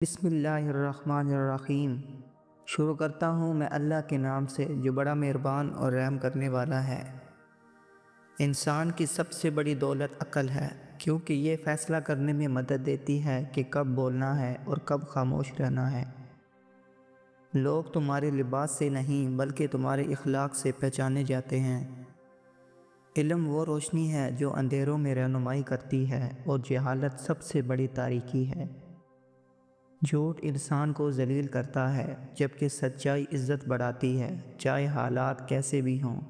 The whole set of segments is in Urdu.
بسم اللہ الرحمن الرحیم۔ شروع کرتا ہوں میں اللہ کے نام سے جو بڑا مہربان اور رحم کرنے والا ہے۔ انسان کی سب سے بڑی دولت عقل ہے، کیونکہ یہ فیصلہ کرنے میں مدد دیتی ہے کہ کب بولنا ہے اور کب خاموش رہنا ہے۔ لوگ تمہارے لباس سے نہیں بلکہ تمہارے اخلاق سے پہچانے جاتے ہیں۔ علم وہ روشنی ہے جو اندھیروں میں رہنمائی کرتی ہے، اور جہالت سب سے بڑی تاریکی ہے۔ جھوٹ انسان کو ذلیل کرتا ہے، جبکہ سچائی عزت بڑھاتی ہے، چاہے حالات کیسے بھی ہوں۔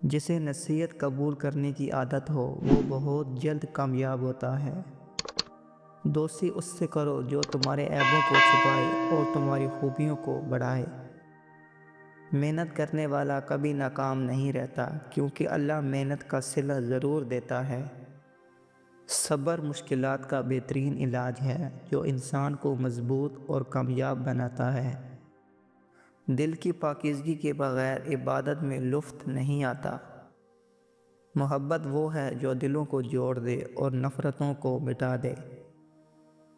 جسے نصیحت قبول کرنے کی عادت ہو وہ بہت جلد کامیاب ہوتا ہے۔ دوستی اس سے کرو جو تمہارے عیبوں کو چھپائے اور تمہاری خوبیوں کو بڑھائے۔ محنت کرنے والا کبھی ناکام نہیں رہتا، کیونکہ اللہ محنت کا صلہ ضرور دیتا ہے۔ صبر مشکلات کا بہترین علاج ہے، جو انسان کو مضبوط اور کامیاب بناتا ہے۔ دل کی پاکیزگی کے بغیر عبادت میں لطف نہیں آتا۔ محبت وہ ہے جو دلوں کو جوڑ دے اور نفرتوں کو مٹا دے۔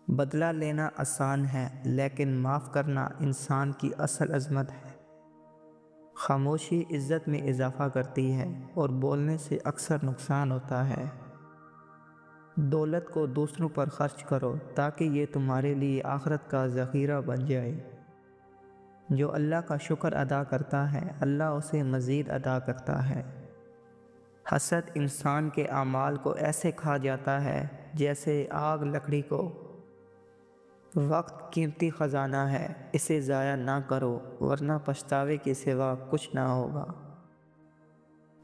بدلہ لینا آسان ہے، لیکن معاف کرنا انسان کی اصل عظمت ہے۔ خاموشی عزت میں اضافہ کرتی ہے، اور بولنے سے اکثر نقصان ہوتا ہے۔ دولت کو دوسروں پر خرچ کرو تاکہ یہ تمہارے لیے آخرت کا ذخیرہ بن جائے۔ جو اللہ کا شکر ادا کرتا ہے اللہ اسے مزید عطا کرتا ہے۔ حسد انسان کے اعمال کو ایسے کھا جاتا ہے جیسے آگ لکڑی کو۔ وقت قیمتی خزانہ ہے، اسے ضائع نہ کرو ورنہ پچھتاوے کے سوا کچھ نہ ہوگا۔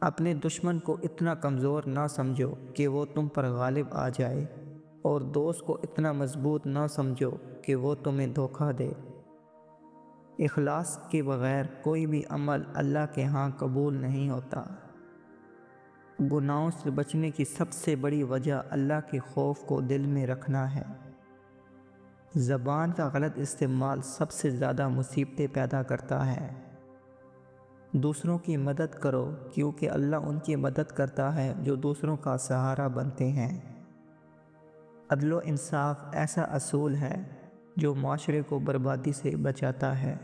اپنے دشمن کو اتنا کمزور نہ سمجھو کہ وہ تم پر غالب آ جائے، اور دوست کو اتنا مضبوط نہ سمجھو کہ وہ تمہیں دھوکہ دے۔ اخلاص کے بغیر کوئی بھی عمل اللہ کے ہاں قبول نہیں ہوتا۔ گناہوں سے بچنے کی سب سے بڑی وجہ اللہ کے خوف کو دل میں رکھنا ہے۔ زبان کا غلط استعمال سب سے زیادہ مصیبتیں پیدا کرتا ہے۔ دوسروں کی مدد کرو، کیونکہ اللہ ان کی مدد کرتا ہے جو دوسروں کا سہارا بنتے ہیں۔ عدل و انصاف ایسا اصول ہے جو معاشرے کو بربادی سے بچاتا ہے۔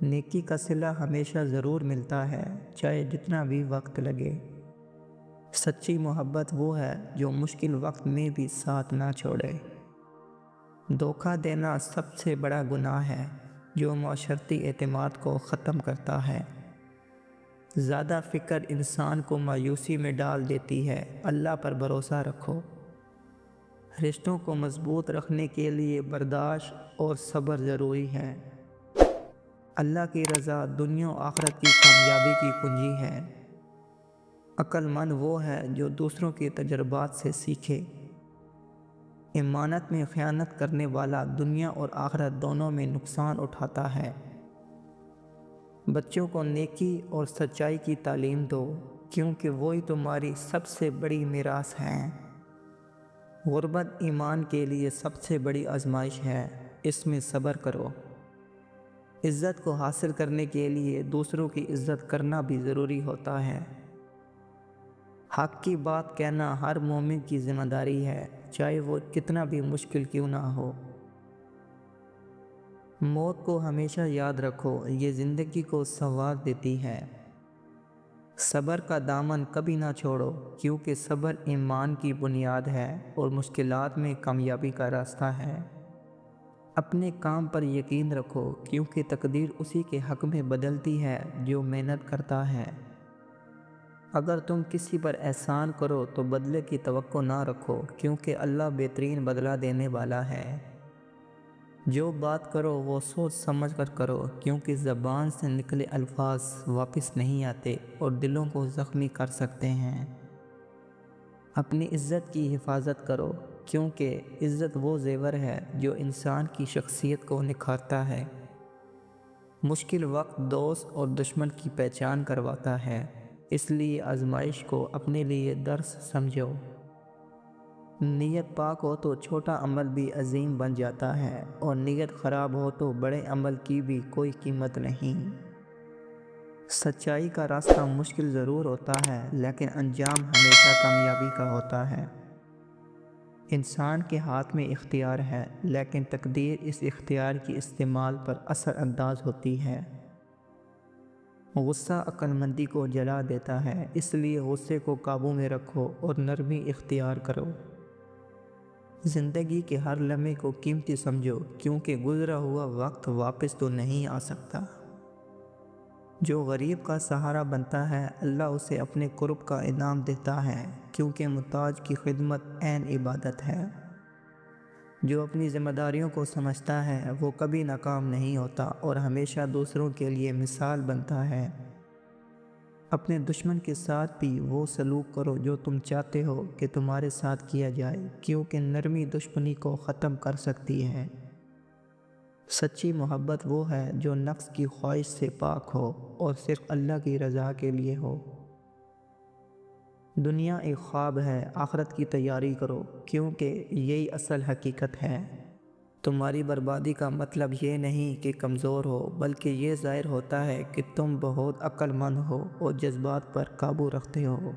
نیکی کا صلہ ہمیشہ ضرور ملتا ہے، چاہے جتنا بھی وقت لگے۔ سچی محبت وہ ہے جو مشکل وقت میں بھی ساتھ نہ چھوڑے۔ دھوکہ دینا سب سے بڑا گناہ ہے جو معاشرتی اعتماد کو ختم کرتا ہے۔ زیادہ فکر انسان کو مایوسی میں ڈال دیتی ہے، اللہ پر بھروسہ رکھو۔ رشتوں کو مضبوط رکھنے کے لیے برداشت اور صبر ضروری ہے۔ اللہ کی رضا دنیا و آخرت کی کامیابی کی کنجی ہے۔ عقل مند وہ ہے جو دوسروں کے تجربات سے سیکھے۔ امانت میں خیانت کرنے والا دنیا اور آخرت دونوں میں نقصان اٹھاتا ہے۔ بچوں کو نیکی اور سچائی کی تعلیم دو، کیونکہ وہی تمہاری سب سے بڑی میراث ہے۔ غربت ایمان کے لیے سب سے بڑی آزمائش ہے، اس میں صبر کرو۔ عزت کو حاصل کرنے کے لیے دوسروں کی عزت کرنا بھی ضروری ہوتا ہے۔ حق کی بات کہنا ہر مومن کی ذمہ داری ہے، چاہے وہ کتنا بھی مشکل کیوں نہ ہو۔ موت کو ہمیشہ یاد رکھو، یہ زندگی کو سنوار دیتی ہے۔ صبر کا دامن کبھی نہ چھوڑو، کیونکہ صبر ایمان کی بنیاد ہے اور مشکلات میں کامیابی کا راستہ ہے۔ اپنے کام پر یقین رکھو، کیونکہ تقدیر اسی کے حق میں بدلتی ہے جو محنت کرتا ہے۔ اگر تم کسی پر احسان کرو تو بدلے کی توقع نہ رکھو، کیونکہ اللہ بہترین بدلہ دینے والا ہے۔ جو بات کرو وہ سوچ سمجھ کر کرو، کیونکہ زبان سے نکلے الفاظ واپس نہیں آتے اور دلوں کو زخمی کر سکتے ہیں۔ اپنی عزت کی حفاظت کرو، کیونکہ عزت وہ زیور ہے جو انسان کی شخصیت کو نکھارتا ہے۔ مشکل وقت دوست اور دشمن کی پہچان کرواتا ہے، اس لیے آزمائش کو اپنے لیے درس سمجھو۔ نیت پاک ہو تو چھوٹا عمل بھی عظیم بن جاتا ہے، اور نیت خراب ہو تو بڑے عمل کی بھی کوئی قیمت نہیں۔ سچائی کا راستہ مشکل ضرور ہوتا ہے، لیکن انجام ہمیشہ کامیابی کا ہوتا ہے۔ انسان کے ہاتھ میں اختیار ہے، لیکن تقدیر اس اختیار کی استعمال پر اثر انداز ہوتی ہے۔ غصہ عقل مندی کو جلا دیتا ہے، اس لیے غصے کو قابو میں رکھو اور نرمی اختیار کرو۔ زندگی کے ہر لمحے کو قیمتی سمجھو، کیونکہ گزرا ہوا وقت واپس تو نہیں آ سکتا۔ جو غریب کا سہارا بنتا ہے، اللہ اسے اپنے قرب کا انعام دیتا ہے، کیونکہ محتاج کی خدمت عین عبادت ہے۔ جو اپنی ذمہ داریوں کو سمجھتا ہے وہ کبھی ناکام نہیں ہوتا اور ہمیشہ دوسروں کے لیے مثال بنتا ہے۔ اپنے دشمن کے ساتھ بھی وہ سلوک کرو جو تم چاہتے ہو کہ تمہارے ساتھ کیا جائے، کیونکہ نرمی دشمنی کو ختم کر سکتی ہے۔ سچی محبت وہ ہے جو نفس کی خواہش سے پاک ہو اور صرف اللہ کی رضا کے لیے ہو۔ دنیا ایک خواب ہے، آخرت کی تیاری کرو، کیونکہ یہی اصل حقیقت ہے۔ تمہاری بربادی کا مطلب یہ نہیں کہ کمزور ہو، بلکہ یہ ظاہر ہوتا ہے کہ تم بہت عقل مند ہو اور جذبات پر قابو رکھتے ہو۔